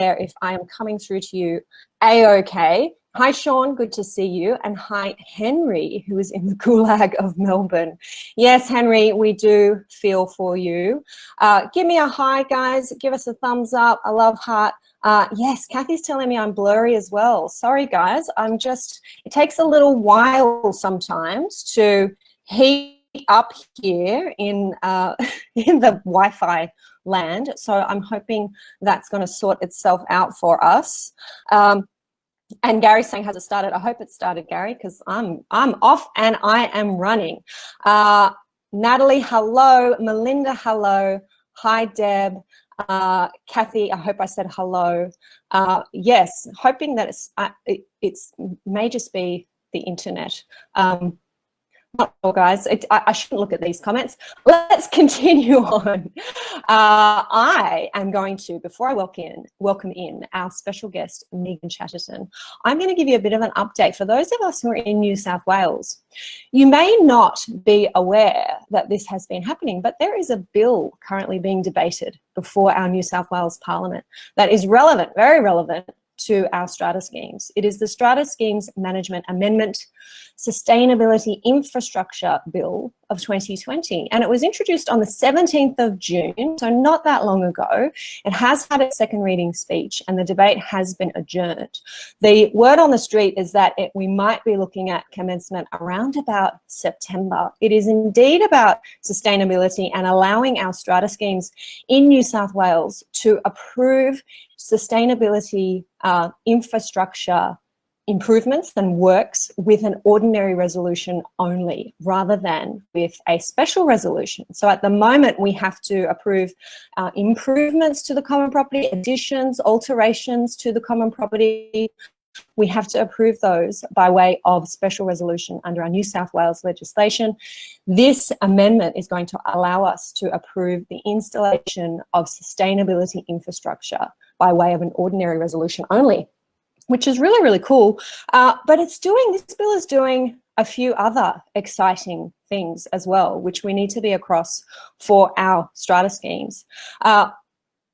if I am coming through to you A-OK. Hi, Sean, good to see you. And hi, Henry, who is in the gulag of Melbourne. Yes, Henry, we do feel for you. Give me a hi, guys. Give us a thumbs up. I love heart. Yes, Kathy's telling me I'm blurry as well. Sorry, guys. It takes a little while sometimes to heat up here in in the Wi-Fi land. So I'm hoping that's going to sort itself out for us. And Gary's saying, has it started? I hope it started, Gary, because I'm off and I am running. Natalie, hello. Melinda, hello. Hi, Deb. Kathy, I hope I said hello. Yes, hoping that it's may just be the internet. Not sure, guys. I shouldn't look at these comments. Let's continue on. I am going to, before I welcome in our special guest, Megan Chatterton, I'm going to give you a bit of an update for those of us who are in New South Wales. You may not be aware that this has been happening, but there is a bill currently being debated before our New South Wales Parliament that is relevant, very relevant, to our strata schemes. It is the Strata Schemes Management Amendment Sustainability Infrastructure Bill of 2020. And it was introduced on the 17th of June, so not that long ago. It has had its second reading speech and the debate has been adjourned. The word on the street is that we might be looking at commencement around about September. It is indeed about sustainability and allowing our strata schemes in New South Wales to approve sustainability infrastructure improvements and works with an ordinary resolution only, rather than with a special resolution. So at the moment, we have to approve improvements to the common property, additions, alterations to the common property. We have to approve those by way of special resolution under our New South Wales legislation. This amendment is going to allow us to approve the installation of sustainability infrastructure by way of an ordinary resolution only, which is really, really cool. But this bill is doing a few other exciting things as well, which we need to be across for our strata schemes.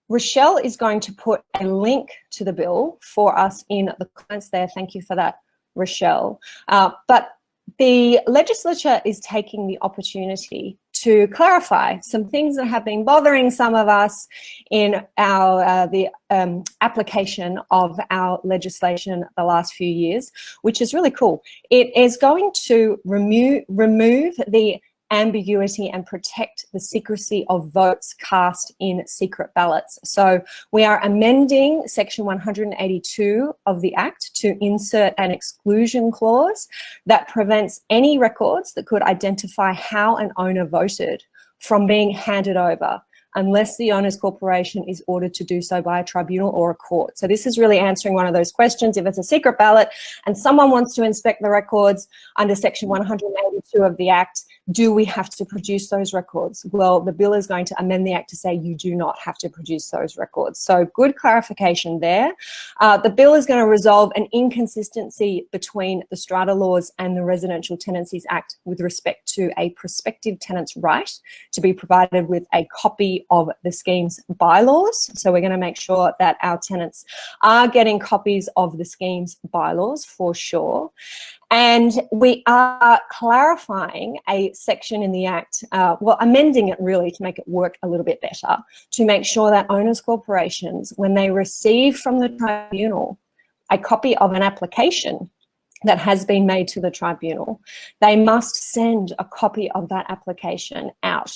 Rochelle is going to put a link to the bill for us in the comments there. Thank you for that, Rochelle. But the legislature is taking the opportunity to clarify some things that have been bothering some of us in our application of our legislation the last few years, which is really cool. It is going to remove the ambiguity and protect the secrecy of votes cast in secret ballots. So we are amending section 182 of the Act to insert an exclusion clause that prevents any records that could identify how an owner voted from being handed over unless the owner's corporation is ordered to do so by a tribunal or a court. So this is really answering one of those questions. If it's a secret ballot and someone wants to inspect the records under section 182 of the Act, do we have to produce those records? Well, the bill is going to amend the Act to say you do not have to produce those records. So good clarification there. The bill is going to resolve an inconsistency between the strata laws and the Residential Tenancies Act with respect to a prospective tenant's right to be provided with a copy of the scheme's bylaws. So we're going to make sure that our tenants are getting copies of the scheme's bylaws for sure. And we are clarifying a section in the Act, well, amending it really to make it work a little bit better, to make sure that owners' corporations, when they receive from the tribunal a copy of an application that has been made to the tribunal, they must send a copy of that application out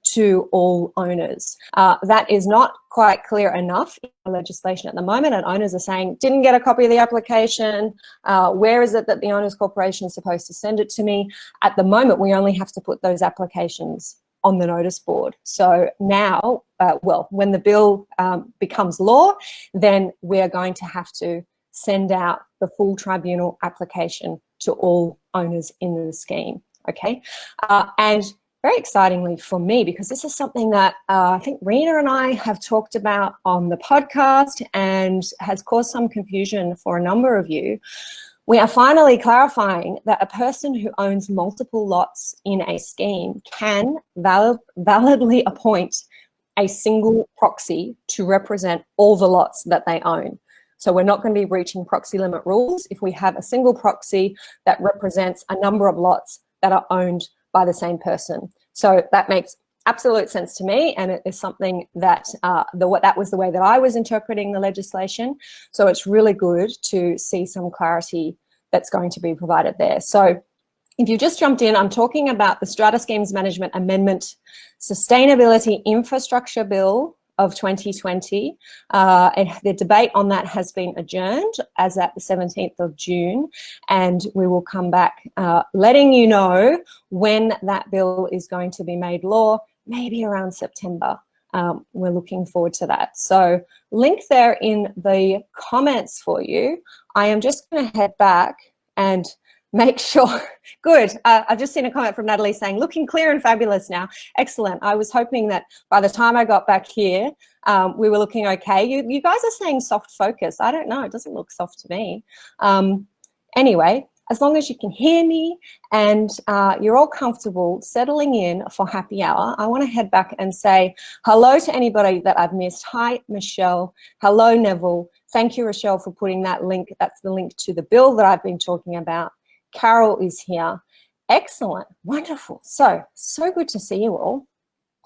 to all owners. That is not quite clear enough in the legislation at the moment, and owners are saying, didn't get a copy of the application, where is it that the owner's corporation is supposed to send it to me? At the moment, we only have to put those applications on the notice board. So now, well, when the bill becomes law, then we're going to have to send out the full tribunal application to all owners in the scheme, okay? And very excitingly for me, because this is something that I think Rena and I have talked about on the podcast and has caused some confusion for a number of you, we are finally clarifying that a person who owns multiple lots in a scheme can validly appoint a single proxy to represent all the lots that they own. So we're not going to be breaching proxy limit rules if we have a single proxy that represents a number of lots that are owned by the same person. So that makes absolute sense to me, and it is something that that was the way that I was interpreting the legislation. So it's really good to see some clarity that's going to be provided there. So if you just jumped in, I'm talking about the Strata Schemes Management Amendment Sustainability Infrastructure Bill of 2020. And the debate on that has been adjourned as at the 17th of June, and we will come back letting you know when that bill is going to be made law, maybe around September. We're looking forward to that. So link there in the comments for you. I am just going to head back and make sure, good. I've just seen a comment from Natalie saying, looking clear and fabulous now. Excellent. I was hoping that by the time I got back here, we were looking okay. You guys are saying soft focus. I don't know. It doesn't look soft to me. Anyway, as long as you can hear me and you're all comfortable settling in for happy hour, I want to head back and say hello to anybody that I've missed. Hi, Michelle. Hello, Neville. Thank you, Rochelle, for putting that link. That's the link to the bill that I've been talking about. Carol is here. Excellent. Wonderful. So good to see you all.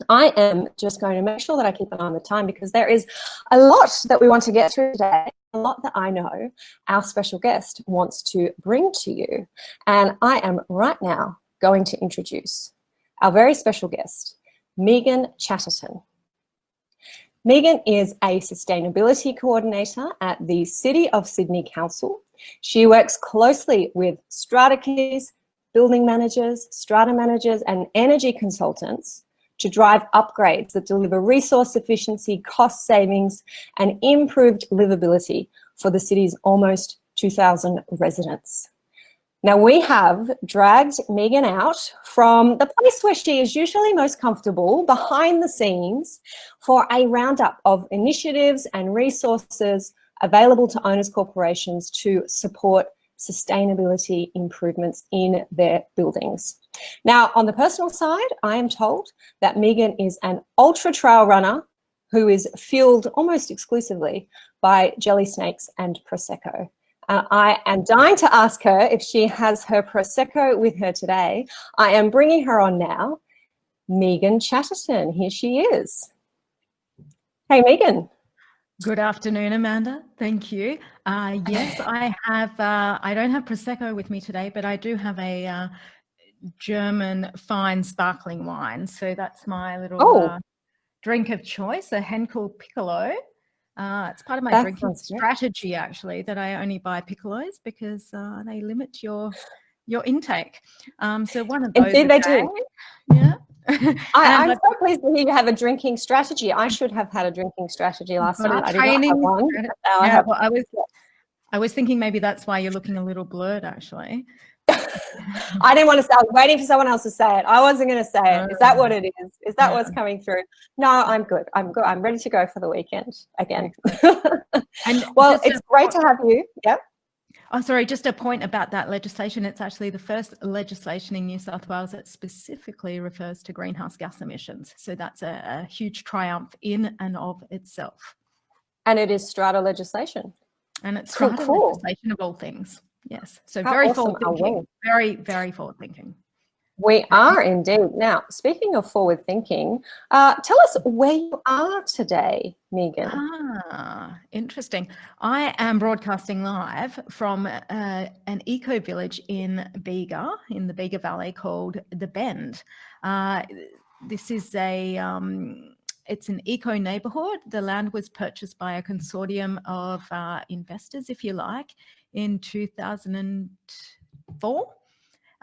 I am just going to make sure that I keep an eye on the time because there is a lot that we want to get through today, a lot that I know our special guest wants to bring to you. And I am right now going to introduce our very special guest, Megan Chatterton. Megan is a sustainability coordinator at the City of Sydney Council. She works closely with strata keys, building managers, strata managers, and energy consultants to drive upgrades that deliver resource efficiency, cost savings, and improved livability for the city's almost 2,000 residents. Now, we have dragged Megan out from the place where she is usually most comfortable, behind the scenes, for a roundup of initiatives and resources available to owners' corporations to support sustainability improvements in their buildings. Now, on the personal side, I am told that Megan is an ultra trail runner who is fueled almost exclusively by jelly snakes and Prosecco. I am dying to ask her if she has her Prosecco with her today. I am bringing her on now. Megan Chatterton, here she is. Hey, Megan. Good afternoon, Amanda. Thank you. Yes, I have. I don't have Prosecco with me today, but I do have a German fine sparkling wine. So that's my little drink of choice, a Henkel Piccolo. It's part of my drinking strategy, actually, that I only buy Piccolos because they limit your intake. So one of those. Indeed, they do. Yeah. I'm so pleased to hear you have a drinking strategy. I should have had a drinking strategy last night. I did not have one. Yeah, well, I was thinking maybe that's why you're looking a little blurred, actually. I didn't want to say. I was waiting for someone else to say it. I wasn't going to say it. Is that what it is? Is that what's coming through? No, I'm good. I'm good. I'm ready to go for the weekend again. And well, it's great to have you. Yep. Oh, sorry, just a point about that legislation. It's actually the first legislation in New South Wales that specifically refers to greenhouse gas emissions. So that's a huge triumph in and of itself. And it is strata legislation. And it's strata legislation of all things. Yes. So very forward thinking. Very, very forward thinking. We are indeed. Now, speaking of forward thinking, tell us where you are today, Megan. Interesting. I am broadcasting live from an eco village in Bega, in the Bega Valley, called The Bend. This is it's an eco neighbourhood. The land was purchased by a consortium of investors, if you like, in 2004.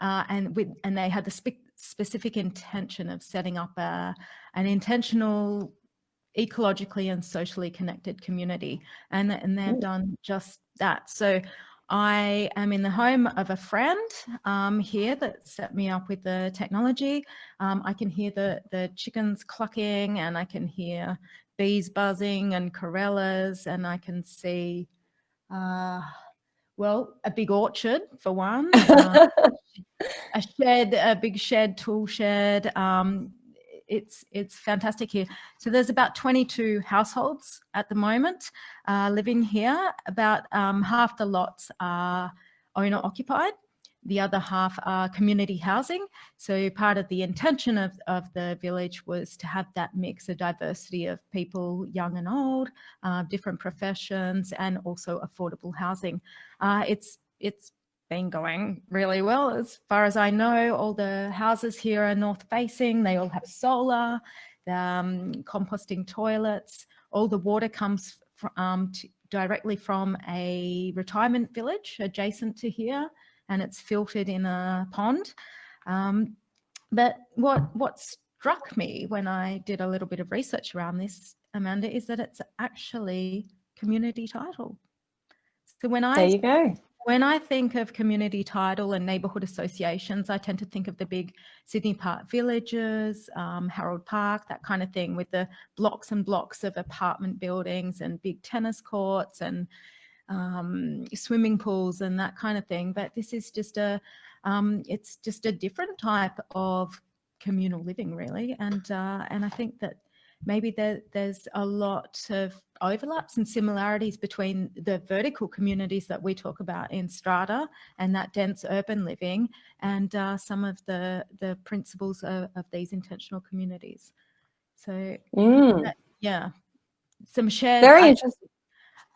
And they had the specific intention of setting up an intentional, ecologically and socially connected community, and they've done just that. So I am in the home of a friend here that set me up with the technology. I can hear the chickens clucking, and I can hear bees buzzing and corellas, and I can see well, a big orchard for one, a shed, a big shed, tool shed. it's fantastic here. So there's about 22 households at the moment living here. About half the lots are owner occupied. The other half are community housing. So part of the intention of the village was to have that mix, a diversity of people, young and old, different professions, and also affordable housing. It's been going really well. As far as I know, all the houses here are north facing. They all have solar, composting toilets. All the water comes directly from a retirement village adjacent to here, and it's filtered in a pond. But what struck me when I did a little bit of research around this, Amanda, is that it's actually community title. So there you go. When I think of community title and neighbourhood associations, I tend to think of the big Sydney Park villages, Harold Park, that kind of thing, with the blocks and blocks of apartment buildings and big tennis courts and swimming pools and that kind of thing. But this is just it's just a different type of communal living, really. And I think that maybe there's a lot of overlaps and similarities between the vertical communities that we talk about in Strata and that dense urban living, and some of the principles of these intentional communities. So yeah, some shared. Very interesting.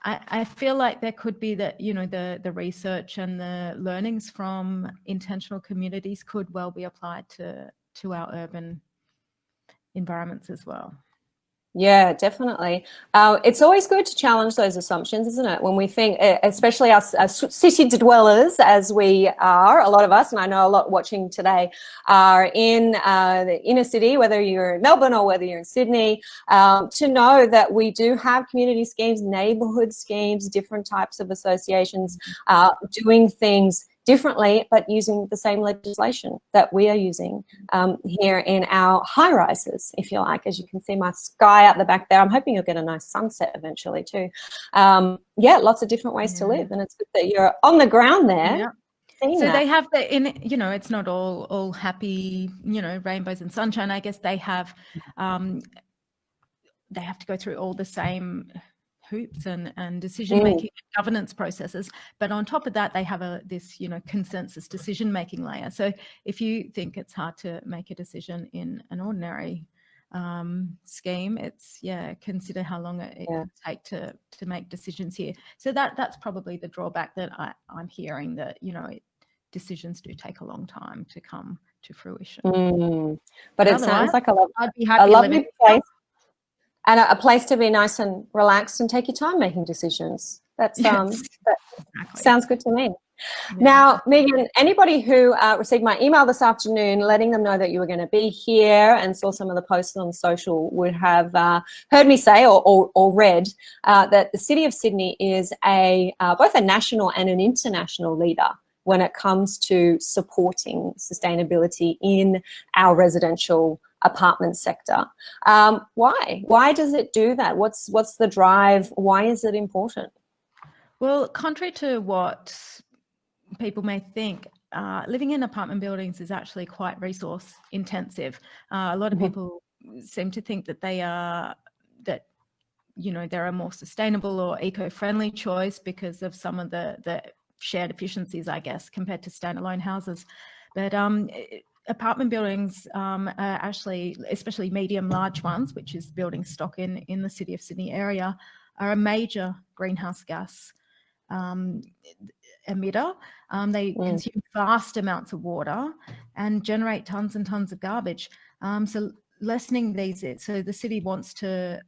I feel like there could be that, the research and the learnings from intentional communities could well be applied to our urban environments as well. Yeah, definitely. It's always good to challenge those assumptions, isn't it? When we think, especially us city dwellers, as we are, a lot of us, and I know a lot watching today, are in the inner city, whether you're in Melbourne or whether you're in Sydney, to know that we do have community schemes, neighbourhood schemes, different types of associations, doing things differently, but using the same legislation that we are using here in our high rises, if you like. As you can see my sky out the back there, I'm hoping you'll get a nice sunset eventually too. Yeah, lots of different ways to live, and it's good that you're on the ground there. Yeah. So they have it's not all happy, rainbows and sunshine. I guess they have to go through all the same hoops and decision-making governance processes, but on top of that they have this consensus decision-making layer. So if you think it's hard to make a decision in an ordinary scheme, it's consider how long it can take to make decisions here. So that's probably the drawback that I'm hearing, that decisions do take a long time to come to fruition. But it sounds like I'd be happy lovely place. And a place to be nice and relaxed and take your time making decisions. That sounds good to me. Yeah. Now, Megan, anybody who received my email this afternoon letting them know that you were going to be here and saw some of the posts on social would have heard me say or read that the City of Sydney is both a national and an international leader when it comes to supporting sustainability in our residential apartment sector. Why does it do that? What's the drive? Why is it important? Well, contrary to what people may think, living in apartment buildings is actually quite resource intensive. A lot of people seem to think that they're a more sustainable or eco-friendly choice because of some of the shared efficiencies, I guess, compared to standalone houses. But apartment buildings are actually, especially medium large ones, which is building stock in the City of Sydney area, are a major greenhouse gas emitter. They consume vast amounts of water and generate tons and tons of garbage. So lessening these, so the city wants to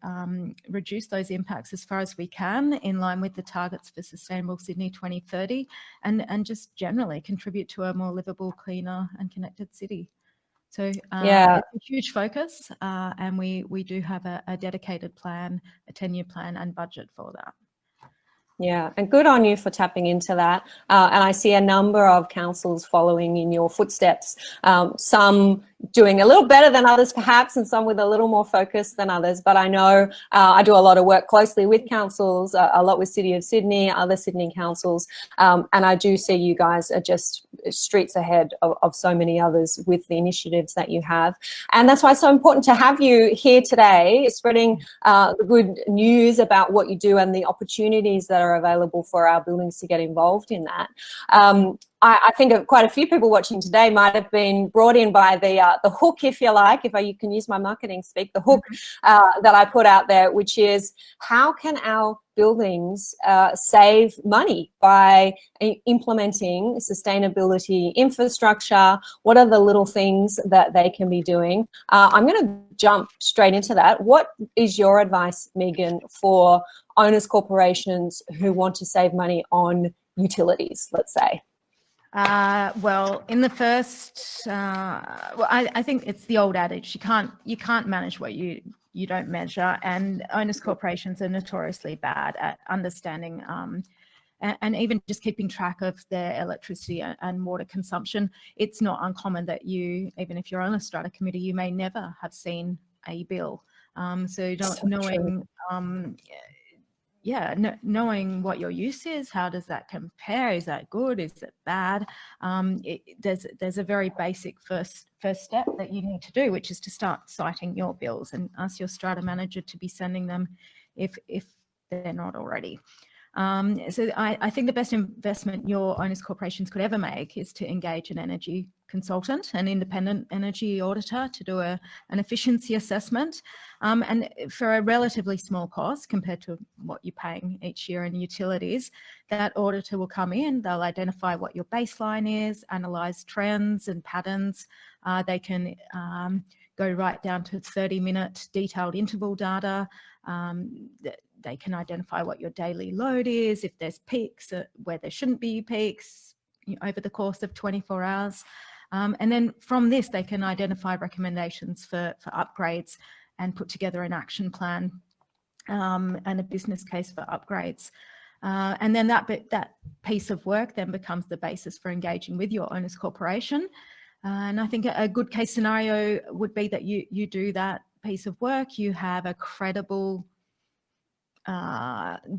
reduce those impacts as far as we can, in line with the targets for Sustainable Sydney 2030, and just generally contribute to a more livable, cleaner and connected city. So it's a huge focus, and we do have a dedicated plan, a 10-year plan and budget for that. Yeah, and good on you for tapping into that. And I see a number of councils following in your footsteps. Some doing a little better than others perhaps, and some with a little more focus than others. But I know I do a lot of work closely with councils, a lot with City of Sydney, other Sydney councils, and I do see you guys are just streets ahead of so many others with the initiatives that you have. And that's why it's so important to have you here today, spreading the good news about what you do and the opportunities that are available for our buildings to get involved in that. I think quite a few people watching today might have been brought in by the hook, if you like, you can use my marketing speak, the hook that I put out there, which is how can our buildings save money by implementing sustainability infrastructure? What are the little things that they can be doing? I'm going to jump straight into that. What is your advice, Megan, for owners corporations who want to save money on utilities, let's say? Well, in the first, well, I think it's the old adage: you can't manage what you don't measure, and owners corporations are notoriously bad at understanding and even just keeping track of their electricity and water consumption. It's not uncommon that you, even if you're on a strata committee, you may never have seen a bill. So knowing knowing what your use is, how does that compare? Is that good? Is it bad? There's a very basic first step that you need to do, which is to start citing your bills and ask your strata manager to be sending them if they're not already. So I think the best investment your owners corporations could ever make is to engage an energy consultant, an independent energy auditor, to do an efficiency assessment, and for a relatively small cost compared to what you're paying each year in utilities. That auditor will come in, they'll identify what your baseline is, analyse trends and patterns. They can go right down to 30-minute detailed interval data. They can identify what your daily load is, if there's peaks, where there shouldn't be peaks over the course of 24 hours. And then from this, they can identify recommendations for upgrades and put together an action plan and a business case for upgrades. And then that piece of work then becomes the basis for engaging with your owners corporation. And I think a good case scenario would be that you do that piece of work, you have a credible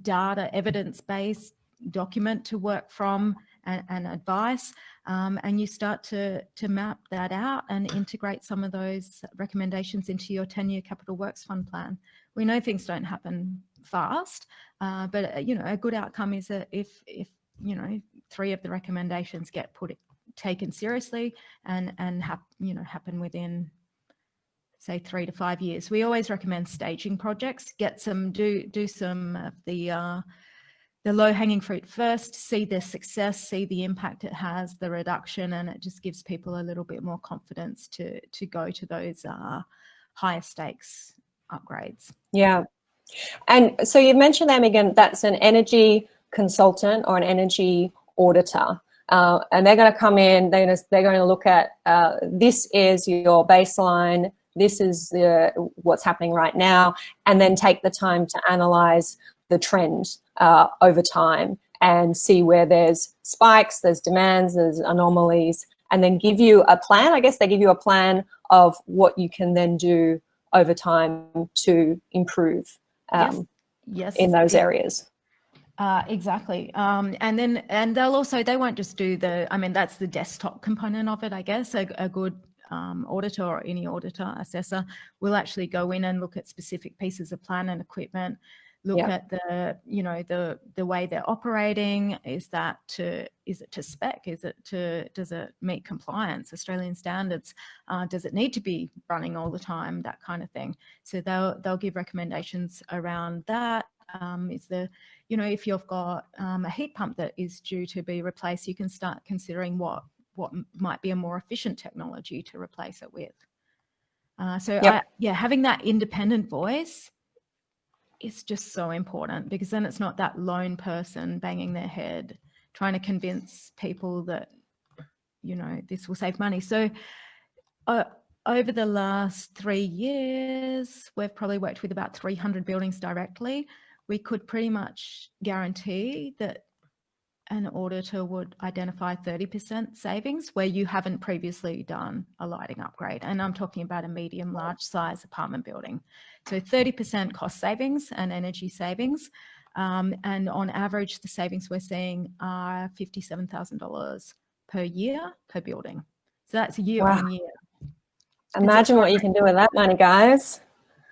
data evidence-based document to work from and advice, and you start to map that out and integrate some of those recommendations into your 10-year capital works fund plan. We know things don't happen fast, but a good outcome is that if 3 of the recommendations get taken seriously and happen within, say, 3 to 5 years. We always recommend staging projects. Do some of the low-hanging fruit first, see the success, see the impact it has, the reduction, and it just gives people a little bit more confidence to go to those higher stakes upgrades. Yeah. And so you mentioned there, Megan, that's an energy consultant or an energy auditor. And they're going to come in, they're going to look at this is your baseline, this is what's happening right now, and then take the time to analyze the trend over time and see where there's spikes, there's demands, there's anomalies, and then give you a plan. I guess they give you a plan of what you can then do over time to improve yes. in those areas. Exactly. And they won't just do that's the desktop component of it, I guess. A good auditor or any auditor assessor will actually go in and look at specific pieces of plant and equipment, look at the way they're operating. Is it to spec? Does it meet compliance, Australian standards? Does it need to be running all the time? That kind of thing. So they'll give recommendations around that. If you've got a heat pump that is due to be replaced, you can start considering what might be a more efficient technology to replace it with. Having that independent voice is just so important, because then it's not that lone person banging their head trying to convince people that this will save money. So over the last 3 years, we've probably worked with about 300 buildings directly. We could pretty much guarantee that an auditor would identify 30% savings where you haven't previously done a lighting upgrade. And I'm talking about a medium, large size apartment building. So 30% cost savings and energy savings. And on average, the savings we're seeing are $57,000 per year per building. So that's year on year. Imagine what you can do with that money, guys.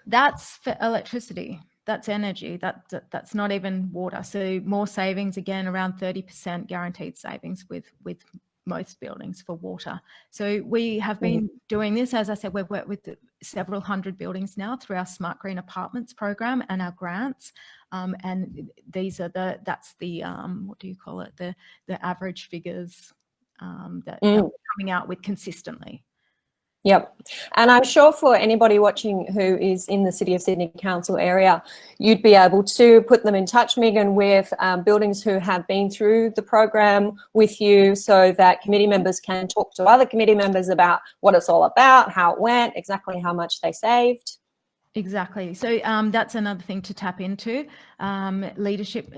That's for electricity. That's energy. That's not even water. So more savings, again, around 30% guaranteed savings with most buildings for water. So we have been doing this. As I said, we've worked with several hundred buildings now through our Smart Green Apartments program and our grants. And these are that's the what do you call it? The average figures that we're coming out with consistently. Yep. And I'm sure for anybody watching who is in the City of Sydney Council area, you'd be able to put them in touch, Megan, with buildings who have been through the program with you, so that committee members can talk to other committee members about what it's all about, how it went, exactly how much they saved. Exactly. So that's another thing to tap into, leadership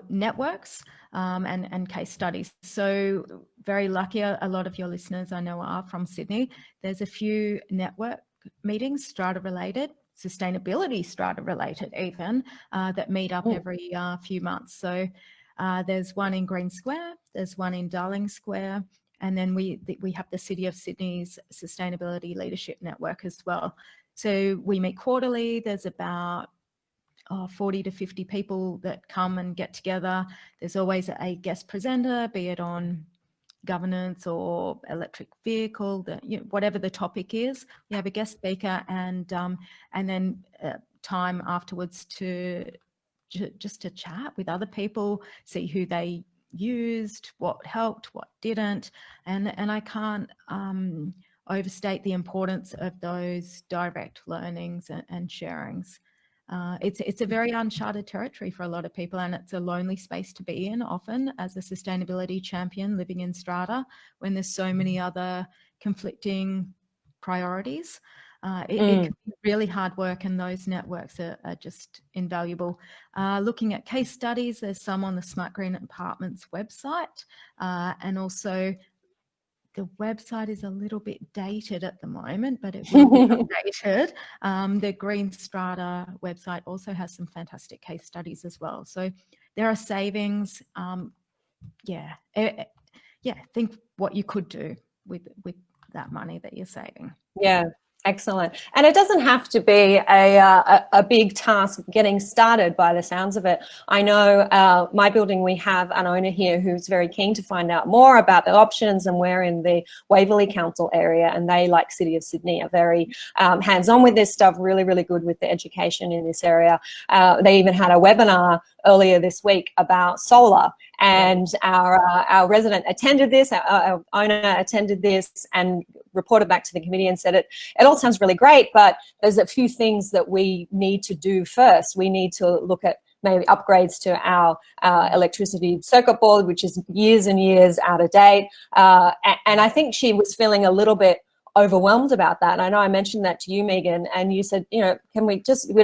networks and case studies. So very lucky, a lot of your listeners I know are from Sydney. There's a few network meetings, Strata related, sustainability Strata related even, that meet up every few months. So there's one in Green Square, there's one in Darling Square, and then we have the City of Sydney's Sustainability Leadership Network as well. So we meet quarterly. There's about 40 to 50 people that come and get together. There's always a guest presenter, be it on governance or electric vehicle, whatever the topic is. We have a guest speaker and then time afterwards to just to chat with other people, see who they used, what helped, what didn't, and I can't overstate the importance of those direct learnings and sharings. It's a very uncharted territory for a lot of people, and it's a lonely space to be in often as a sustainability champion living in Strata when there's so many other conflicting priorities. It can be really hard work, and those networks are just invaluable. Looking at case studies, there's some on the Smart Green Apartments website, and also the website is a little bit dated at the moment, but it will be updated. The Green Strata website also has some fantastic case studies as well. So there are savings. Think what you could do with that money that you're saving. Yeah. Excellent. And it doesn't have to be a big task getting started by the sounds of it. I know my building, we have an owner here who's very keen to find out more about the options, and we're in the Waverley Council area, and they, like City of Sydney, are very hands-on with this stuff, really, really good with the education in this area. They even had a webinar earlier this week about solar, and our resident attended this, our owner attended this and reported back to the committee and said it all sounds really great, but there's a few things that we need to do first. We need to look at maybe upgrades to our electricity circuit board, which is years and years out of date. And I think she was feeling a little bit overwhelmed about that. I know I mentioned that to you, Megan, and you said, we don't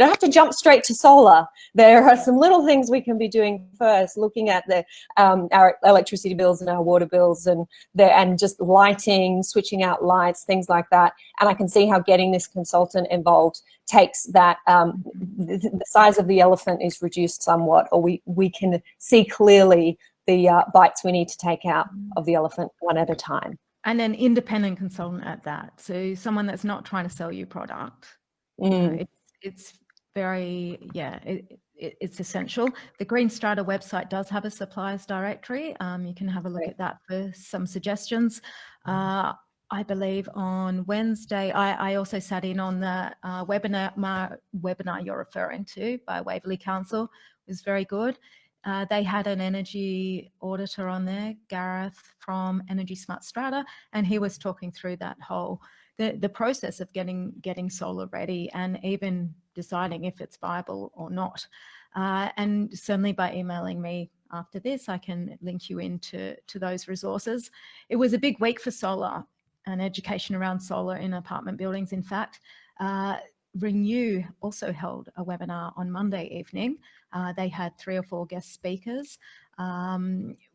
have to jump straight to solar. There are some little things we can be doing first, looking at our electricity bills and our water bills and just lighting, switching out lights, things like that. And I can see how getting this consultant involved takes that, the size of the elephant is reduced somewhat, or we can see clearly the bites we need to take out of the elephant one at a time. And an independent consultant at that. So someone that's not trying to sell you product. It's very, it's essential. The Green Strata website does have a suppliers directory. You can have a look at that for some suggestions. I believe on Wednesday, I also sat in on the webinar you're referring to by Waverley Council. It was very good. They had an energy auditor on there, Gareth from Energy Smart Strata, and he was talking through that whole the process of getting solar ready and even deciding if it's viable or not. And certainly by emailing me after this, I can link you into those resources. It was a big week for solar and education around solar in apartment buildings. In fact, Renew also held a webinar on Monday evening They had 3 or 4 guest speakers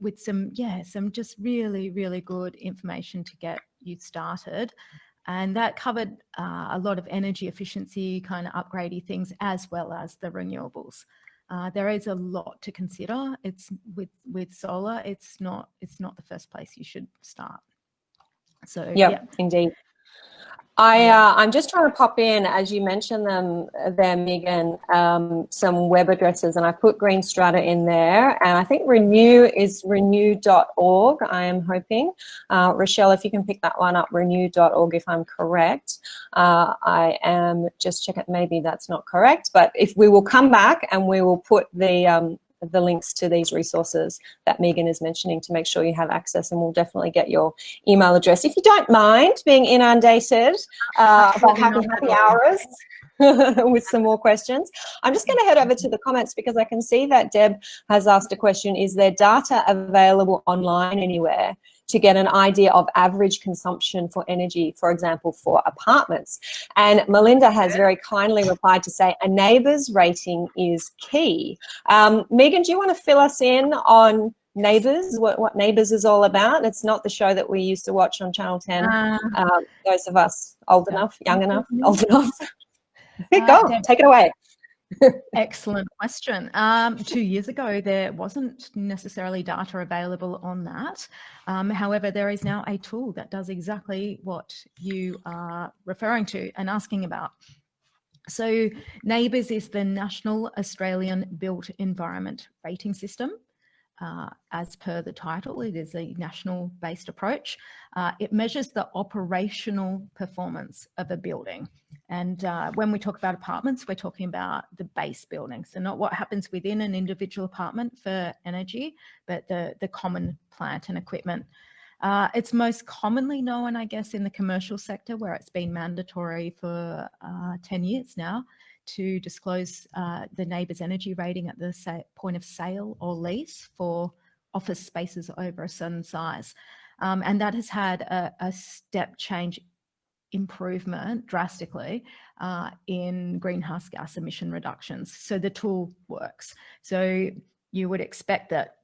with some just really, really good information to get you started. And that covered a lot of energy efficiency kind of upgradey things, as well as the renewables. There is a lot to consider. It's with solar, it's not the first place you should start. So yeah, indeed. I'm just trying to pop in, as you mentioned them there, Megan, some web addresses, and I put Green Strata in there, and I think Renew is renew.org, I am hoping. Rochelle, if you can pick that one up, renew.org, if I'm correct. I am just checking, maybe that's not correct, but if we will come back and we will put the links to these resources that Megan is mentioning to make sure you have access, and we'll definitely get your email address if you don't mind being inundated by happy hours with some more questions. I'm just going to head over to the comments because I can see that Deb has asked a question: is there data available online anywhere to get an idea of average consumption for energy, for example, for apartments? And Melinda has very kindly replied to say a neighbour's rating is key. Megan, do you want to fill us in on Neighbours, what Neighbours is all about? It's not the show that we used to watch on Channel 10. Those of us old enough, young enough, old enough. Go, take it away. Excellent question. 2 years ago, there wasn't necessarily data available on that. However, there is now a tool that does exactly what you are referring to and asking about. So Neighbours is the National Australian Built Environment Rating System. As per the title, it is a national-based approach. It measures the operational performance of a building. And when we talk about apartments, we're talking about the base building. So not what happens within an individual apartment for energy, but the common plant and equipment. It's most commonly known, I guess, in the commercial sector, where it's been mandatory for 10 years now to disclose the neighbour's energy rating at the point of sale or lease for office spaces over a certain size. And that has had a step change improvement drastically in greenhouse gas emission reductions. So the tool works. So you would expect that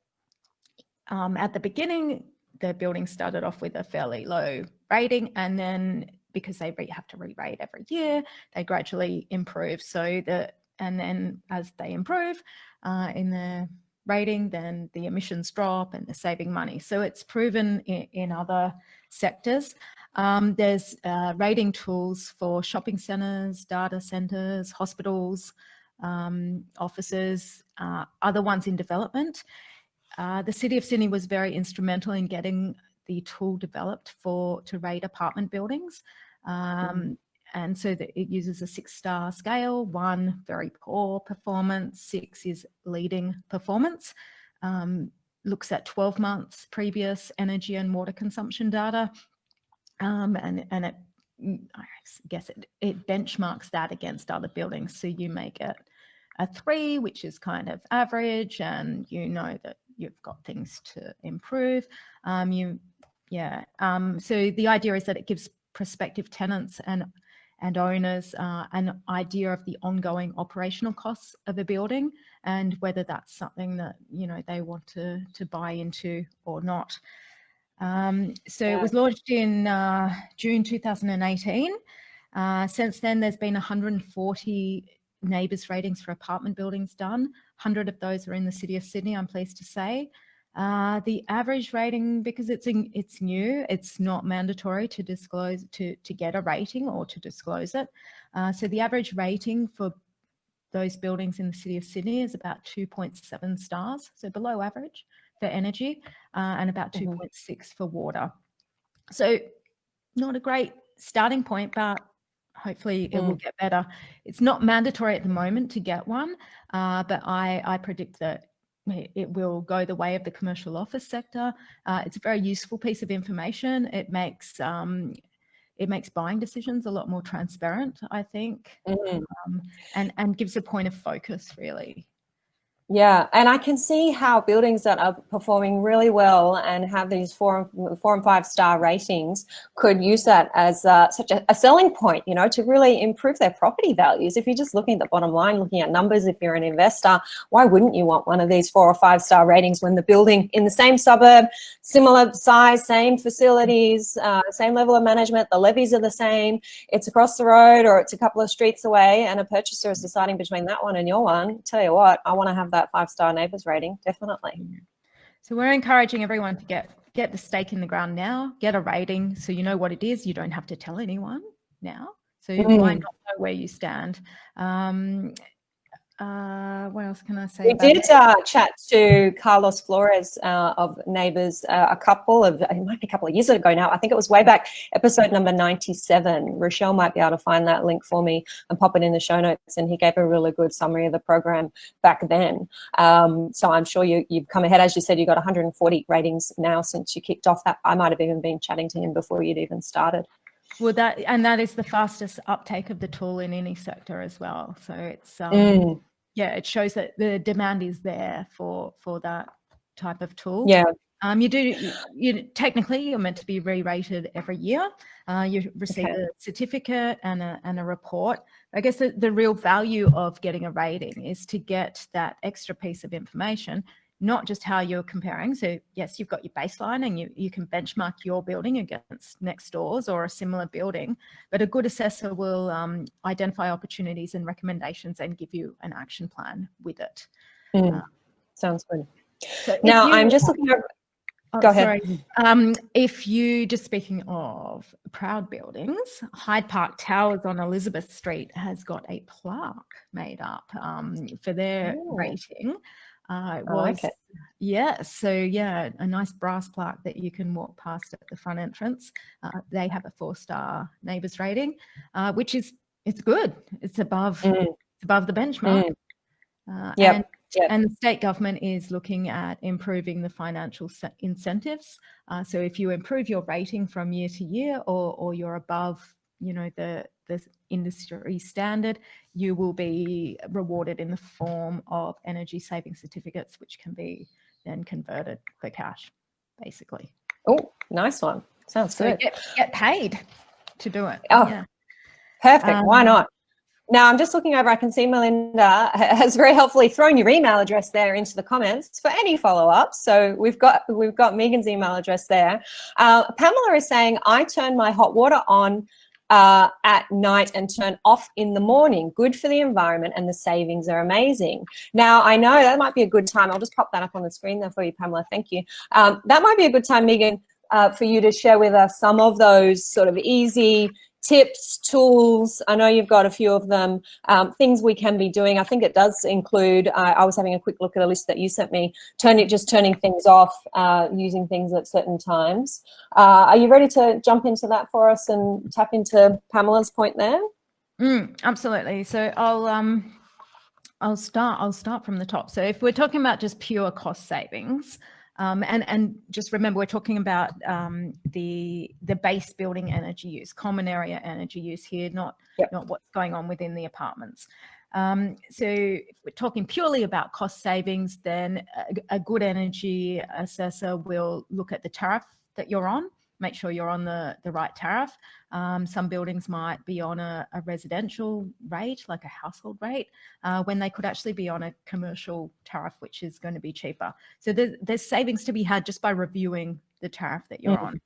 at the beginning, the building started off with a fairly low rating, and then because they have to re-rate every year, they gradually improve. And then as they improve in the rating, then the emissions drop and they're saving money. So it's proven in other sectors. There's rating tools for shopping centres, data centres, hospitals, offices, other ones in development. The City of Sydney was very instrumental in getting the tool developed to rate apartment buildings. And so that it uses a 6-star scale: 1, very poor performance; 6 is leading performance. Looks at 12 months previous energy and water consumption data. And it, I guess it benchmarks that against other buildings. So you make it a 3, which is kind of average, and you know that you've got things to improve. So the idea is that it gives prospective tenants and owners an idea of the ongoing operational costs of a building and whether that's something that they want to buy into or not. It was launched in June 2018. Since then, there's been 140 neighbours ratings for apartment buildings done. 100 of those are in the City of Sydney, I'm pleased to say. The average rating, because it's new, it's not mandatory to disclose, to get a rating or to disclose it. So the average rating for those buildings in the City of Sydney is about 2.7 stars, so below average for energy, and about 2.6 for water. So not a great starting point, but hopefully it will get better. It's not mandatory at the moment to get one, but I predict that it will go the way of the commercial office sector. It's a very useful piece of information. It makes buying decisions a lot more transparent, I think, and gives a point of focus, really. Yeah, and I can see how buildings that are performing really well and have these 4 and 5 star ratings could use that as such a selling point, you know, to really improve their property values. If you're just looking at the bottom line, looking at numbers, if you're an investor, why wouldn't you want one of these 4 or 5 star ratings when the building in the same suburb, similar size, same facilities, same level of management, the levies are the same, it's across the road or it's a couple of streets away, and a purchaser is deciding between that one and your one? Tell you what, I want to have that 5 star neighbours rating, definitely. So we're encouraging everyone to get the stake in the ground now, get a rating so you know what it is. You don't have to tell anyone now. So why not know where you stand? What else can I say? We did chat to Carlos Flores of Neighbours it might be a couple of years ago now. I think it was way back, episode number 97. Rochelle might be able to find that link for me and pop it in the show notes. And he gave a really good summary of the program back then. So I'm sure you've come ahead. As you said, you got 140 ratings now since you kicked off that. I might have even been chatting to him before you'd even started. Well, that is the fastest uptake of the tool in any sector as well. So it's yeah, it shows that the demand is there for that type of tool. Yeah. You technically you're meant to be re-rated every year. You receive a certificate and a report. I guess the real value of getting a rating is to get that extra piece of information, not just how you're comparing. So yes, you've got your baseline and you can benchmark your building against next doors or a similar building, but a good assessor will identify opportunities and recommendations and give you an action plan with it. Sounds good. So now I'm just looking over. Go ahead. Sorry. If you, just speaking of proud buildings, Hyde Park Towers on Elizabeth Street has got a plaque made up for their rating. It was, a nice brass plaque that you can walk past at the front entrance. They have a 4-star neighbours rating, which is, it's good. It's above the benchmark. And the state government is looking at improving the financial incentives. So if you improve your rating from year to year, or you're above, you know, the industry standard, you will be rewarded in the form of energy saving certificates, which can be then converted for cash, basically. Oh, nice one. Sounds good. Get paid to do it. Oh, yeah. Perfect. Why not? Now, I'm just looking over. I can see Melinda has very helpfully thrown your email address there into the comments for any follow-ups. So we've got Megan's email address there. Pamela is saying, I turn my hot water on at night and turn off in the morning. Good for the environment, and the savings are amazing. Now, I know that might be a good time. I'll just pop that up on the screen there for you, Pamela. Thank you. That might be a good time, Megan, for you to share with us some of those sort of easy tips, tools. I know you've got a few of them, things we can be doing. I think it does include, I was having a quick look at a list that you sent me, just turning things off, using things at certain times. Are you ready to jump into that for us and tap into Pamela's point there? Absolutely. So I'll start from the top. So if we're talking about just pure cost savings, and just remember, we're talking about the base building energy use, common area energy use here, not what's going on within the apartments. So if we're talking purely about cost savings, then a good energy assessor will look at the tariff that you're on, make sure you're on the right tariff. Some buildings might be on a residential rate, like a household rate, when they could actually be on a commercial tariff, which is going to be cheaper. So there's savings to be had just by reviewing the tariff that you're on,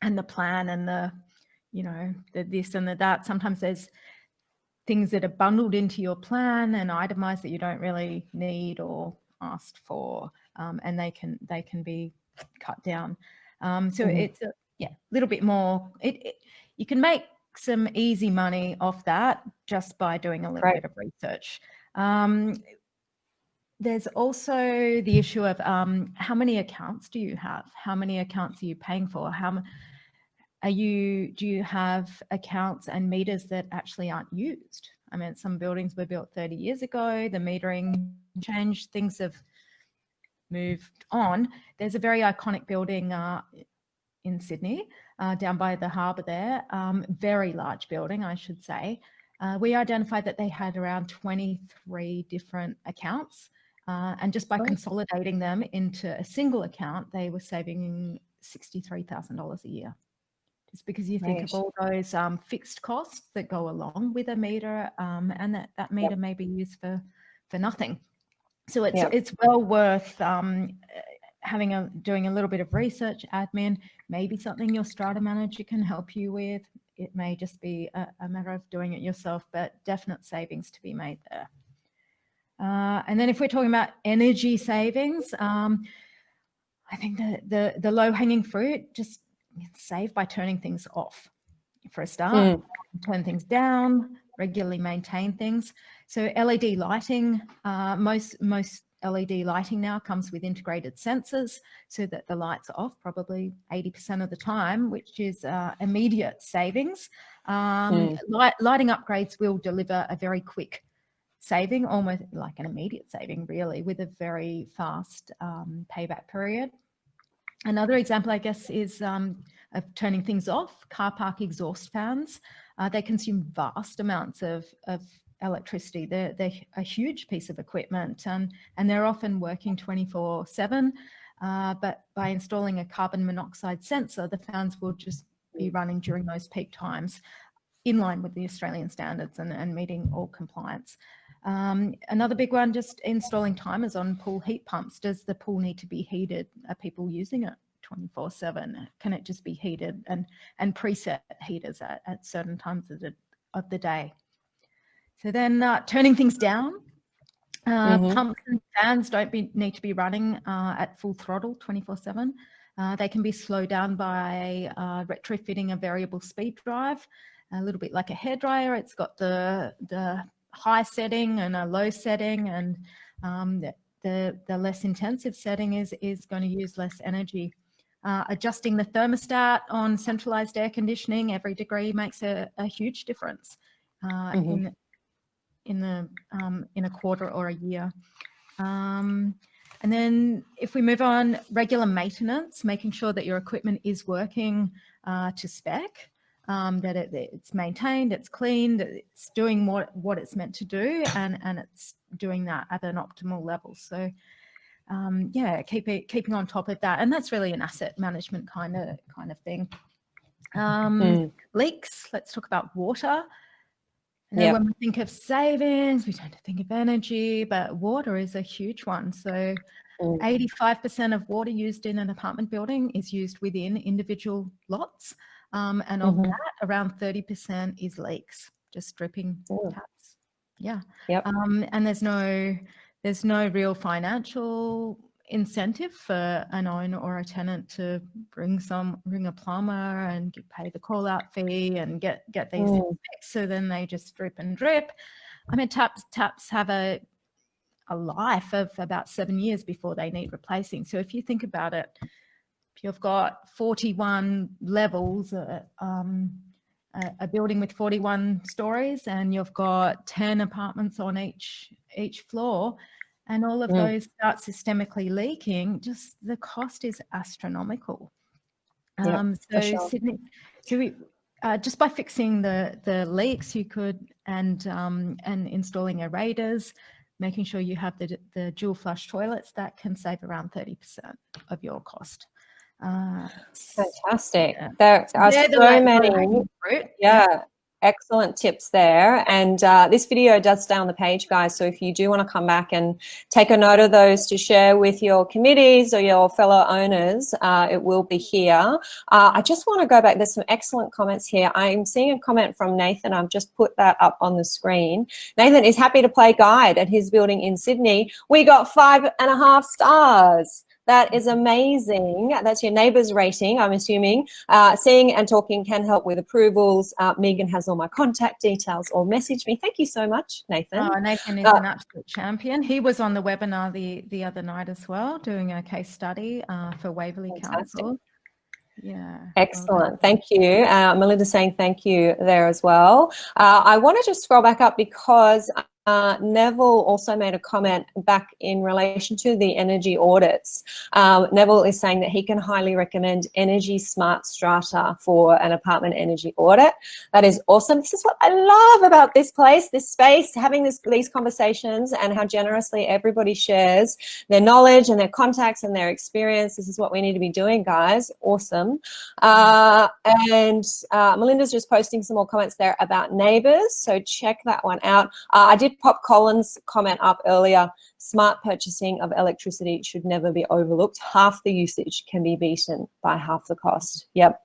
and the plan, and the this and the that. Sometimes there's things that are bundled into your plan and itemized that you don't really need or asked for, and they can be cut down. So it's a little bit more. You can make some easy money off that just by doing a little bit of research. There's also the issue of how many accounts do you have? How many accounts are you paying for? Do you have accounts and meters that actually aren't used? I mean, some buildings were built 30 years ago. The metering changed. Things have moved on. There's a very iconic building in Sydney, down by the harbour there, very large building, I should say. We identified that they had around 23 different accounts, And just by consolidating them into a single account, they were saving $63,000 a year. Just because you think of all those fixed costs that go along with a meter, and that meter may be used for nothing. So it's well worth doing a little bit of research, admin, maybe something your Strata manager can help you with. It may just be a matter of doing it yourself, but definite savings to be made there. And then if we're talking about energy savings, I think the low-hanging fruit, just save by turning things off. For a start, turn things down, regularly maintain things. So LED lighting, most LED lighting now comes with integrated sensors so that the lights are off probably 80% of the time, which is immediate savings. Lighting upgrades will deliver a very quick saving, almost like an immediate saving really, with a very fast payback period. Another example, I guess, is of turning things off. Car park exhaust fans, they consume vast amounts of electricity. They're a huge piece of equipment, and they're often working 24/7. But by installing a carbon monoxide sensor, the fans will just be running during those peak times, in line with the Australian standards and meeting all compliance. Another big one, just installing timers on pool heat pumps. Does the pool need to be heated? Are people using it 24/7? Can it just be heated and preset heaters at certain times of the day? So then turning things down. Pumps and fans don't need to be running at full throttle 24/7. They can be slowed down by retrofitting a variable speed drive, a little bit like a hairdryer. It's got the high setting and a low setting, and the less intensive setting is going to use less energy. Adjusting the thermostat on centralized air conditioning every degree makes a huge difference in a quarter or a year. And then if we move on, regular maintenance, making sure that your equipment is working to spec, that it's maintained, it's cleaned, it's doing what it's meant to do, and it's doing that at an optimal level. So keeping on top of that, and that's really an asset management kind of thing. Leaks. Let's talk about water. When we think of savings, we tend to think of energy, but water is a huge one. So 85% of water used in an apartment building is used within individual lots. And of that, around 30% is leaks, just dripping taps. And there's no real financial incentive for an owner or a tenant to bring a plumber and pay the call out fee and get these things fixed. So then they just drip and drip. I mean, taps have a life of about 7 years before they need replacing. So if you think about it, if you've got 41 levels, a building with 41 stories, and you've got 10 apartments on each floor, and all of those start systemically leaking, just the cost is astronomical. Just by fixing the leaks, you could, and installing aerators, making sure you have the dual flush toilets, that can save around 30% of your cost. Fantastic. There are so many. Excellent tips there. And this video does stay on the page, guys. So if you do want to come back and take a note of those to share with your committees or your fellow owners, it will be here. I just want to go back. There's some excellent comments here. I'm seeing a comment from Nathan. I've just put that up on the screen. Nathan is happy to play guide at his building in Sydney. We got 5.5 stars. That is amazing. That's your neighbour's rating, I'm assuming. Seeing and talking can help with approvals. Megan has all my contact details, or message me. Thank you so much, Nathan. Nathan is an absolute champion. He was on the webinar the other night as well, doing a case study for Waverley Council. Excellent. Thank you. Melinda saying thank you there as well. I want to just scroll back up because Neville also made a comment back in relation to the energy audits. Neville is saying that he can highly recommend Energy Smart Strata for an apartment energy audit. That is awesome. This is what I love about this place, this space, having these conversations, and how generously everybody shares their knowledge and their contacts and their experience. This is what we need to be doing, guys. Awesome. And Melinda's just posting some more comments there about neighbours, so check that one out. I did pop Colin's comment up earlier. Smart purchasing of electricity should never be overlooked. Half the usage can be beaten by half the cost. Yep,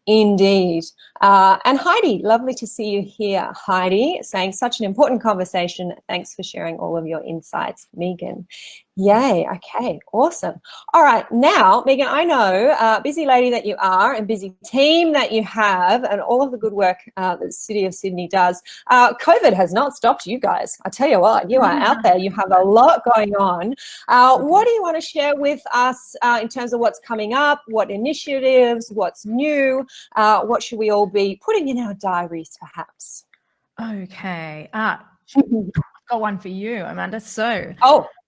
indeed. And Heidi, lovely to see you here. Heidi saying such an important conversation. Thanks for sharing all of your insights, Megan. Yay, okay, awesome. All right, now, Megan, I know, busy lady that you are and busy team that you have and all of the good work that the City of Sydney does. COVID has not stopped you guys. I tell you what, you are out there. You have a lot going on. What do you want to share with us in terms of what's coming up, what initiatives, what's new, what should we all be putting in our diaries perhaps? Okay. I've got one for you, Amanda. So,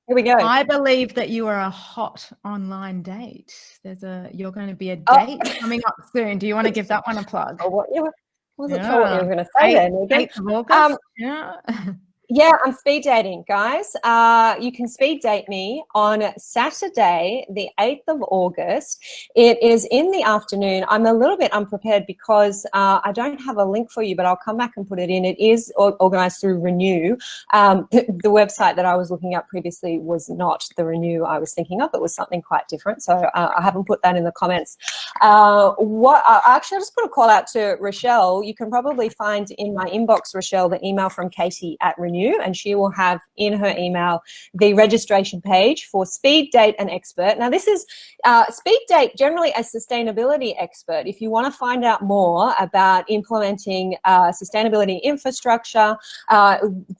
here we go. I believe that you are a hot online date. You're going to be a date coming up soon. Do you want to give that one a plug? Wasn't sure what you were going to say there, Megan. 8th of August. Yeah. Yeah, I'm speed dating, guys. You can speed date me on Saturday, the 8th of August. It is in the afternoon. I'm a little bit unprepared because I don't have a link for you, but I'll come back and put it in. It is organised through Renew. The website that I was looking at previously was not the Renew I was thinking of. It was something quite different. So I haven't put that in the comments. Actually, I'll just put a call out to Rochelle. You can probably find in my inbox, Rochelle, the email from Katie at Renew, and she will have in her email the registration page for Speed Date an Expert. Now, this is Speed Date, generally a sustainability expert. If you want to find out more about implementing sustainability infrastructure,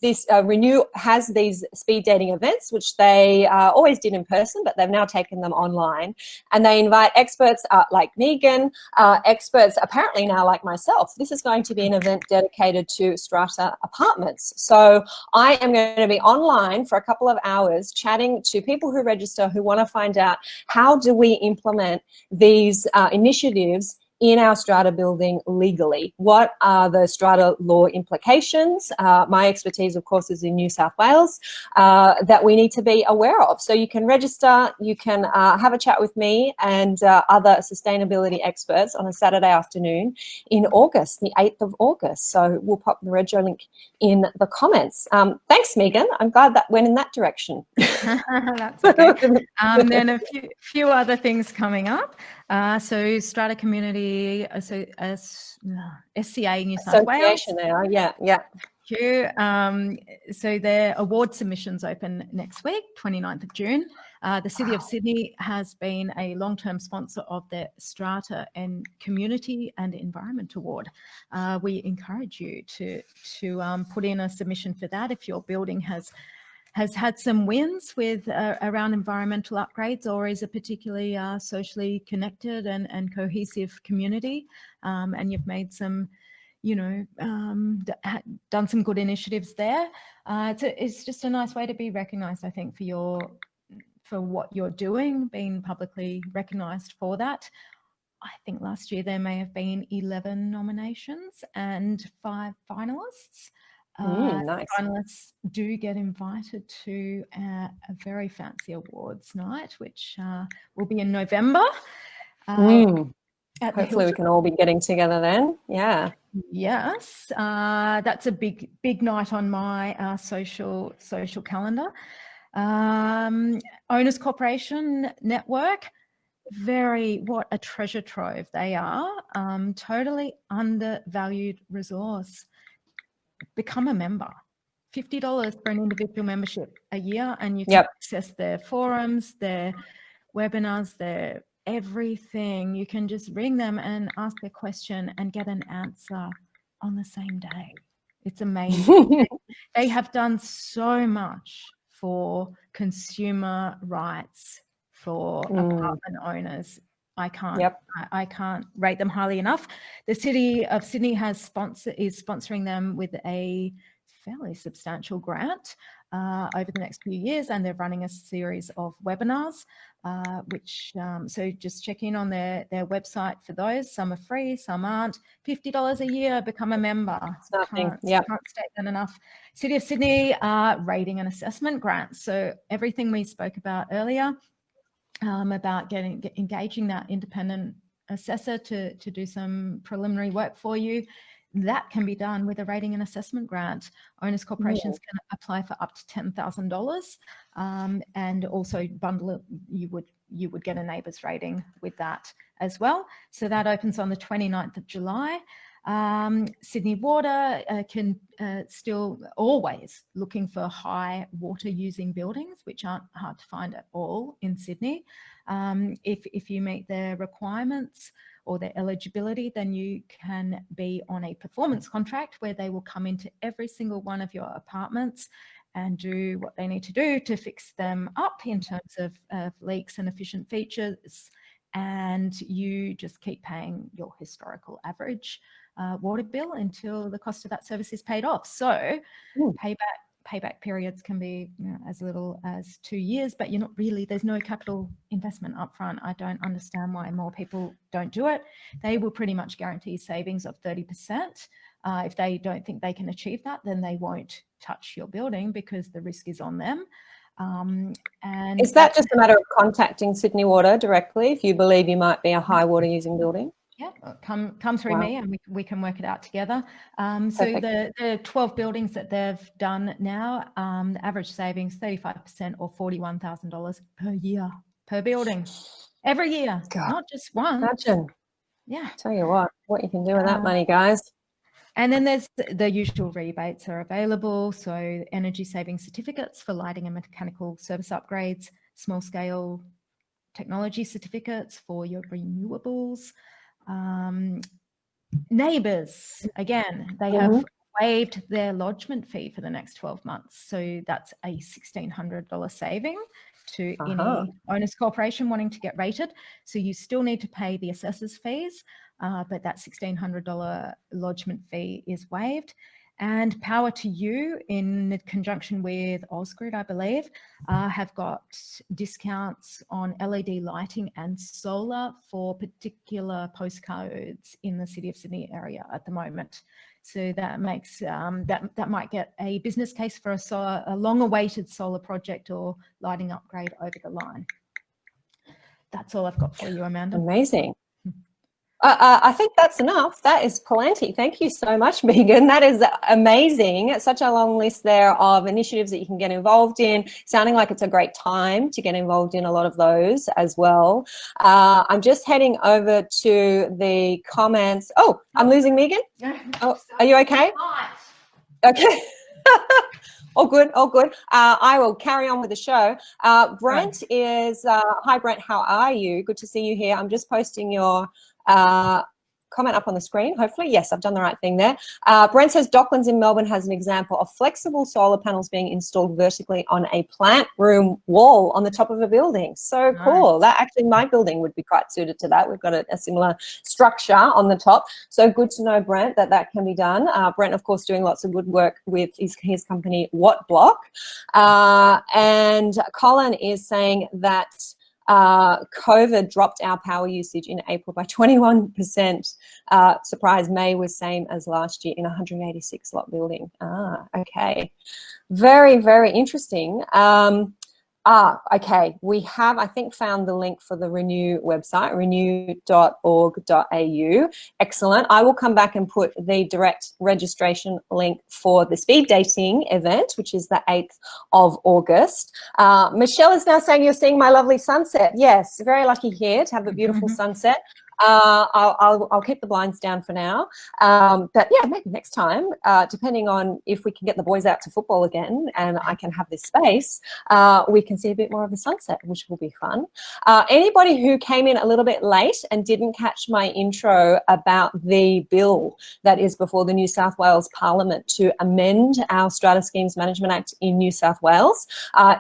this Renew has these speed dating events, which they always did in person, but they've now taken them online. And they invite experts like Megan, experts apparently now like myself. This is going to be an event dedicated to Strata apartments. So I am going to be online for a couple of hours chatting to people who register who want to find out how do we implement these initiatives in our strata building legally. What are the strata law implications? My expertise, of course, is in New South Wales, that we need to be aware of. So you can register, you can have a chat with me and other sustainability experts on a Saturday afternoon in August, the 8th of August. So we'll pop the rego link in the comments. Thanks, Megan. I'm glad that went in that direction. That's okay. Then a few other things coming up. So Strata Community, SCA New South Wales. There, yeah. So their award submissions open next week, 29th of June. The City of Sydney has been a long-term sponsor of the Strata and Community and Environment Award. We encourage you to put in a submission for that if your building has had some wins with around environmental upgrades, or is a particularly socially connected and cohesive community, and you've made some, done some good initiatives there. It's just a nice way to be recognised, I think, for what you're doing, being publicly recognised for that. I think last year there may have been 11 nominations and 5 finalists. Nice. Finalists do get invited to a very fancy awards night, which will be in November. Hopefully we can all be getting together then. Yeah. Yes, that's a big night on my social calendar. Owners Corporation Network, what a treasure trove they are. Totally undervalued resource. Become a member. $50 for an individual membership a year, and you can access their forums, their webinars, their everything. You can just ring them and ask a question and get an answer on the same day. It's amazing. They have done so much for consumer rights for apartment owners. I can't rate them highly enough. The City of Sydney is sponsoring them with a fairly substantial grant over the next few years, and they're running a series of webinars, which so just check in on their website for those. Some are free, some aren't. $50 a year, become a member. Nothing. Can't state that enough. City of Sydney rating and assessment grants. So everything we spoke about earlier about engaging that independent assessor to do some preliminary work for you, that can be done with a rating and assessment grant. Owners corporations can apply for up to $10,000, and also bundle it. You would get a neighbours rating with that as well. So that opens on the 29th of July. Sydney Water can still always looking for high water using buildings, which aren't hard to find at all in Sydney. If you meet their requirements or their eligibility, then you can be on a performance contract where they will come into every single one of your apartments and do what they need to do to fix them up in terms of leaks and efficient features. And you just keep paying your historical average water bill until the cost of that service is paid off. So payback periods can be as little as 2 years, but you're not really, there's no capital investment upfront. I don't understand why more people don't do it. They will pretty much guarantee savings of 30%. If they don't think they can achieve that, then they won't touch your building because the risk is on them. And is that just a matter of contacting Sydney Water directly if you believe you might be a high water using building? Yeah, come through me and we can work it out together. So the 12 buildings that they've done now, the average savings 35% or $41,000 per year per building, every year, not just one. Imagine. Yeah. Tell you what you can do with that money, guys. And then there's the usual rebates are available. So energy saving certificates for lighting and mechanical service upgrades, small scale technology certificates for your renewables. Neighbours, again, they have waived their lodgement fee for the next 12 months. So that's a $1,600 saving to any owners corporation wanting to get rated. So you still need to pay the assessor's fees, but that $1,600 lodgement fee is waived. And Power to You, in conjunction with Ausgrid, I believe, have got discounts on LED lighting and solar for particular postcodes in the City of Sydney area at the moment. So that makes that might get a business case for a long-awaited solar project or lighting upgrade over the line. That's all I've got for you, Amanda. Amazing. I think that's enough. That is plenty. Thank you so much, Megan. That is amazing. Such a long list there of initiatives that you can get involved in. Sounding like it's a great time to get involved in a lot of those as well. I'm just heading over to the comments. Oh, I'm losing Megan? Oh, are you okay? Okay. All good, all good. I will carry on with the show. Brent is, hi Brent, how are you? Good to see you here. I'm just posting your comment up on the screen, hopefully. Yes, I've done the right thing there. Brent says Docklands in Melbourne has an example of flexible solar panels being installed vertically on a plant room wall on the top of a building. So cool. That actually, my building would be quite suited to that. We've got a similar structure on the top. So good to know, Brent, that can be done. Brent, of course, doing lots of good work with his company, Watt Block. And Colin is saying that COVID dropped our power usage in April by 21%. Surprise, May was same as last year in a 186 lot building. Okay. Very, very interesting. Okay, we have, I think, found the link for the Renew website, renew.org.au. Excellent. I will come back and put the direct registration link for the speed dating event, which is the 8th of August. Michelle is now saying you're seeing my lovely sunset. Yes, very lucky here to have a beautiful sunset. I'll keep the blinds down for now. But yeah, maybe next time, depending on if we can get the boys out to football again and I can have this space, we can see a bit more of the sunset, which will be fun. Anybody who came in a little bit late and didn't catch my intro about the bill that is before the New South Wales Parliament to amend our Strata Schemes Management Act in New South Wales,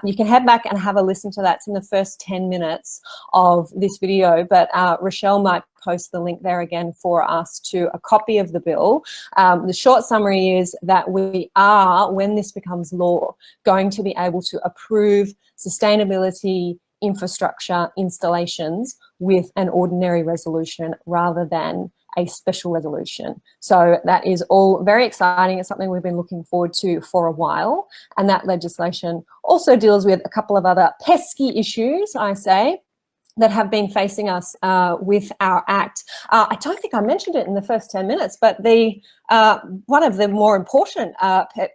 you can head back and have a listen to that. It's in the first 10 minutes of this video, but Rochelle might post the link there again for us to a copy of the bill. The short summary is that we are, when this becomes law, going to be able to approve sustainability infrastructure installations with an ordinary resolution rather than a special resolution. So that is all very exciting. It's something we've been looking forward to for a while. And that legislation also deals with a couple of other pesky issues, I say, that have been facing us with our Act. I don't think I mentioned it in the first 10 minutes, but the one of the more important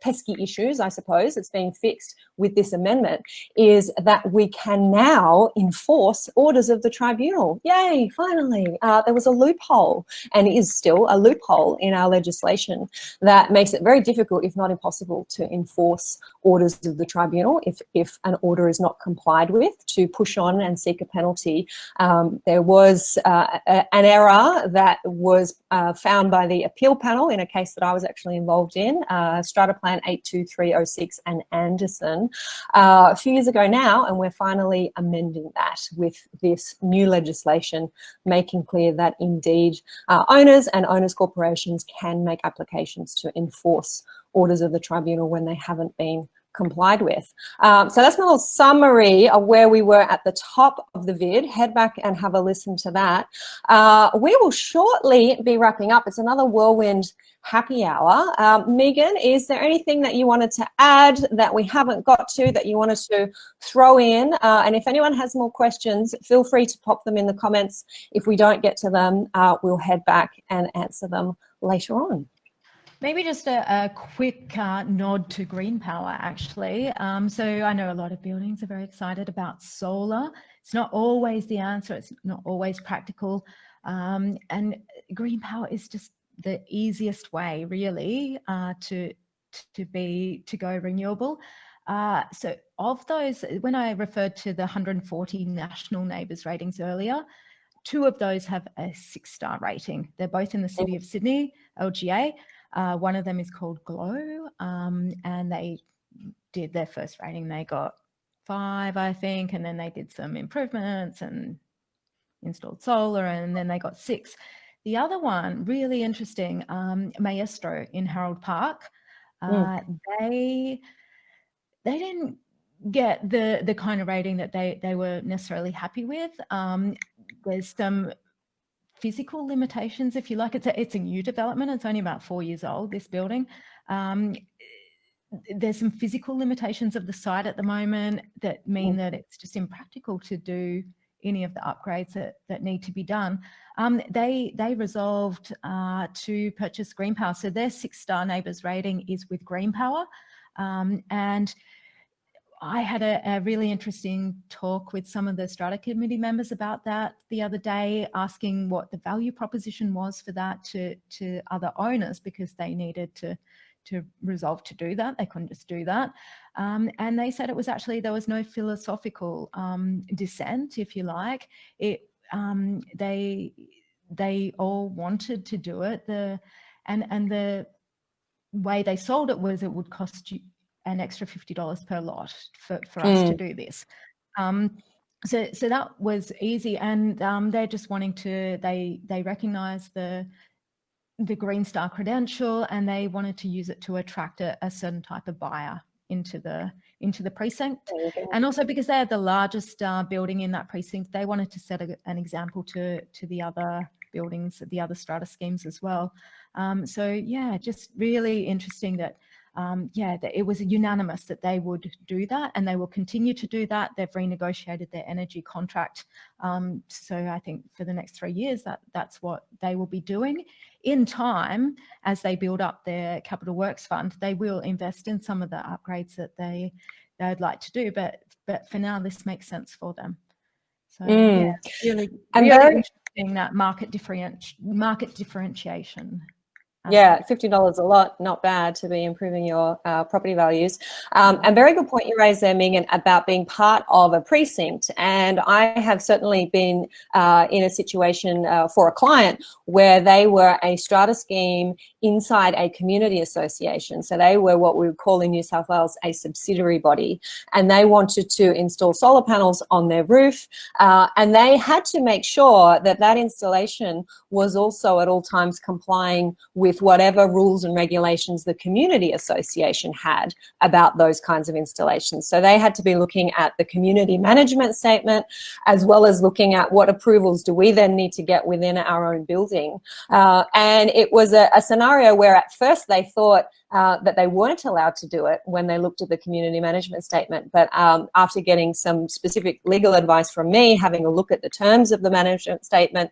pesky issues, I suppose, that's being fixed with this amendment is that we can now enforce orders of the tribunal. Yay, finally. There was a loophole, and is still a loophole in our legislation that makes it very difficult, if not impossible, to enforce orders of the tribunal if an order is not complied with, to push on and seek a penalty. There was an error that was found by the appeal panel in a case that I was actually involved in, Strata Plan 82306 and Anderson, a few years ago now, and we're finally amending that with this new legislation, making clear that indeed owners and owners corporations can make applications to enforce orders of the tribunal when they haven't been complied with. So that's my little summary of where we were at the top of the vid. Head back and have a listen to that. We will shortly be wrapping up. It's another whirlwind happy hour. Megan, is there anything that you wanted to add that we haven't got to, that you wanted to throw in? And if anyone has more questions, feel free to pop them in the comments. If we don't get to them, we'll head back and answer them later on. Maybe just a quick nod to green power, actually. So I know a lot of buildings are very excited about solar. It's not always the answer. It's not always practical. And green power is just the easiest way, really, to go renewable. So of those, when I referred to the 140 national neighbours ratings earlier, 2 of those have a 6-star rating. They're both in the city of Sydney, LGA. One of them is called Glow, and they did their first rating. They got 5, I think, and then they did some improvements and installed solar, and then they got 6. The other one, really interesting, Maestro in Harold Park. They didn't get the kind of rating that they were necessarily happy with. There's some physical limitations, if you like. It's a new development. It's only about 4 years old, this building. There's some physical limitations of the site at the moment that mean that it's just impractical to do any of the upgrades that need to be done. They resolved to purchase green power. So their 6-star neighbours rating is with green power. And I had a really interesting talk with some of the Strata committee members about that the other day, asking what the value proposition was for that to other owners, because they needed to resolve to do that. They couldn't just do that. And they said it was actually, there was no philosophical dissent, if you like. They all wanted to do it. And the way they sold it was it would cost you an extra $50 per lot for us to do this. So that was easy, and they're just wanting to, they recognise the Green Star credential, and they wanted to use it to attract a certain type of buyer into the precinct. And also because they're the largest building in that precinct, they wanted to set an example to the other buildings, the other strata schemes as well. So yeah, just really interesting that that it was unanimous that they would do that, and they will continue to do that. They've renegotiated their energy contract. So I think for the next 3 years, that's what they will be doing. In time, as they build up their capital works fund, they will invest in some of the upgrades that they'd like to do. But for now, this makes sense for them. So yeah, really interesting, that market differentiation Yeah, $50 a lot, not bad to be improving your property values. And very good point you raised there, Megan, about being part of a precinct. And I have certainly been in a situation for a client where they were a strata scheme inside a community association. So they were what we would call in New South Wales a subsidiary body. And they wanted to install solar panels on their roof. And they had to make sure that that installation was also at all times complying with whatever rules and regulations the community association had about those kinds of installations. So they had to be looking at the community management statement, as well as looking at what approvals do we then need to get within our own building. And it was a scenario where at first they thought that they weren't allowed to do it when they looked at the community management statement. But after getting some specific legal advice from me, having a look at the terms of the management statement,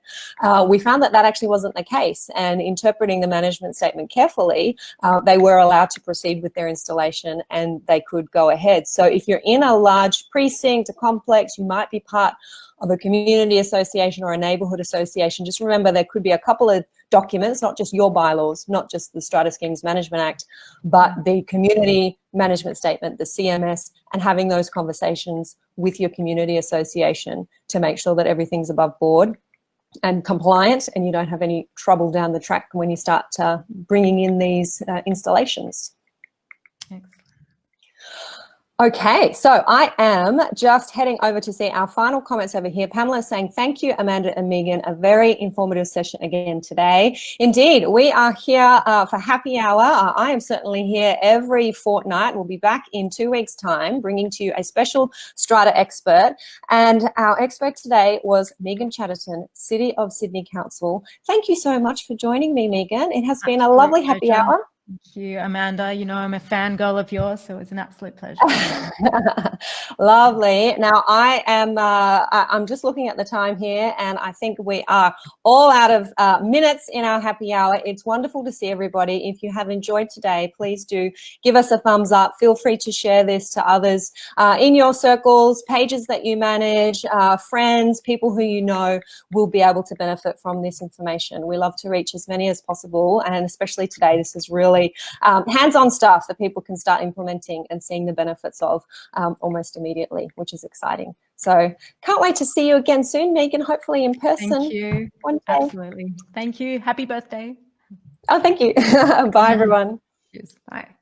we found that that actually wasn't the case. And interpreting the management statement carefully, they were allowed to proceed with their installation and they could go ahead. So if you're in a large precinct, a complex, you might be part of a community association or a neighbourhood association. Just remember there could be a couple of documents, not just your bylaws, not just the Strata Schemes Management Act, but the community management statement, the CMS, and having those conversations with your community association to make sure that everything's above board and compliant and you don't have any trouble down the track when you start bringing in these installations. Excellent. Okay, so I am just heading over to see our final comments over here. Pamela is saying, thank you, Amanda and Megan. A very informative session again today. Indeed, we are here for happy hour. I am certainly here every fortnight. We'll be back in 2 weeks' time, bringing to you a special Strata expert. And our expert today was Megan Chatterton, City of Sydney Council. Thank you so much for joining me, Megan. It has been a lovely happy hour. Thank you, Amanda. You know, I'm a fangirl of yours, so it's an absolute pleasure. Lovely. Now I am, I'm just looking at the time here and I think we are all out of minutes in our happy hour. It's wonderful to see everybody. If you have enjoyed today, please do give us a thumbs up. Feel free to share this to others in your circles, pages that you manage, friends, people who you know will be able to benefit from this information. We love to reach as many as possible, and especially today, this is really hands-on stuff that people can start implementing and seeing the benefits of almost immediately, which is exciting. So can't wait to see you again soon, Megan, hopefully in person. Thank you. One day. Absolutely. Thank you. Happy birthday. Oh, thank you. Bye, everyone. Cheers. Bye.